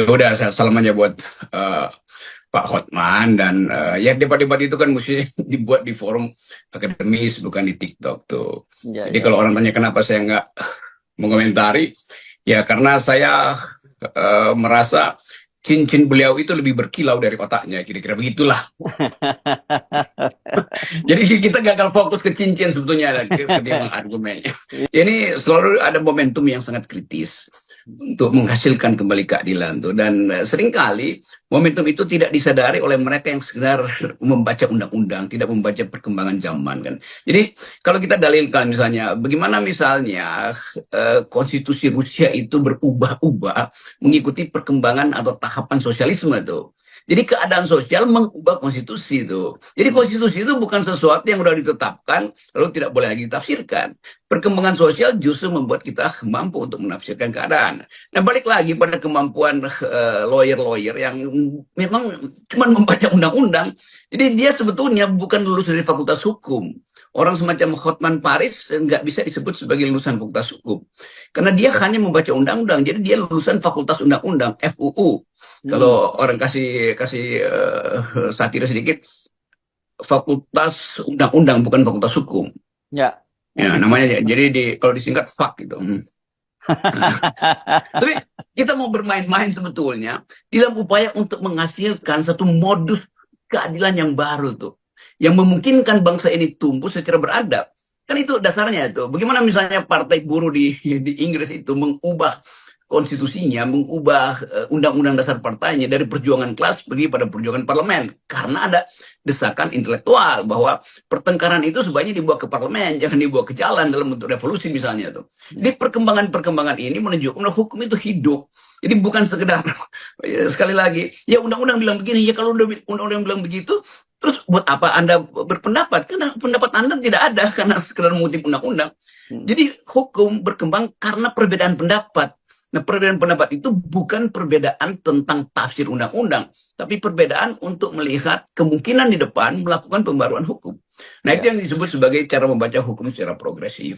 Ya udah, salam aja buat eh, Pak Hotman dan ya debat-debat itu kan mesti dibuat di forum akademis bukan di TikTok tuh. Ya, Jadi kalau ya. orang tanya kenapa saya nggak mengomentari, ya karena saya merasa cincin beliau itu lebih berkilau dari otaknya, kira-kira begitulah. Jadi kita gagal fokus ke cincin sebetulnya ketimbang argumennya. Ini selalu ada momentum yang sangat kritis untuk menghasilkan kembali keadilan tuh, dan seringkali momentum itu tidak disadari oleh mereka yang sekedar membaca undang-undang, tidak membaca perkembangan zaman kan. Jadi kalau kita dalilkan misalnya bagaimana misalnya konstitusi Rusia itu berubah-ubah mengikuti perkembangan atau tahapan sosialisme tuh. Jadi keadaan sosial mengubah konstitusi itu. Jadi konstitusi itu bukan sesuatu yang sudah ditetapkan lalu tidak boleh lagi ditafsirkan. Perkembangan sosial justru membuat kita mampu untuk menafsirkan keadaan. Nah, balik lagi pada kemampuan lawyer-lawyer yang memang cuma membaca undang-undang. Jadi dia sebetulnya bukan lulus dari fakultas hukum. Orang semacam Hotman Paris nggak bisa disebut sebagai lulusan fakultas hukum. Karena dia hanya membaca undang-undang. Jadi dia lulusan fakultas undang-undang, FUU. Hmm. Kalau orang kasih kasih satir sedikit, fakultas undang-undang bukan fakultas hukum. Ya. Ya, namanya jadi kalau disingkat FAK gitu. Tapi kita mau bermain-main sebetulnya dalam upaya untuk menghasilkan satu modus keadilan yang baru tuh, yang memungkinkan bangsa ini tumbuh secara beradab. Kan itu dasarnya itu. Bagaimana misalnya partai buruh di Inggris itu mengubah konstitusinya, mengubah undang-undang dasar partainya dari perjuangan kelas pergi pada perjuangan parlemen, karena ada desakan intelektual bahwa pertengkaran itu sebaiknya dibawa ke parlemen, jangan dibawa ke jalan dalam bentuk revolusi misalnya tuh. Jadi perkembangan-perkembangan ini menunjukkan bahwa hukum itu hidup. Jadi bukan sekedar sekali lagi, ya undang-undang bilang begini, ya kalau undang-undang bilang begitu, terus buat apa Anda berpendapat? Karena pendapat Anda tidak ada karena sekedar mengutip undang-undang. Hmm. Jadi hukum berkembang karena perbedaan pendapat. Nah, perbedaan pendapat itu bukan perbedaan tentang tafsir undang-undang, tapi perbedaan untuk melihat kemungkinan di depan melakukan pembaruan hukum. Nah, itu Ya. yang disebut sebagai cara membaca hukum secara progresif.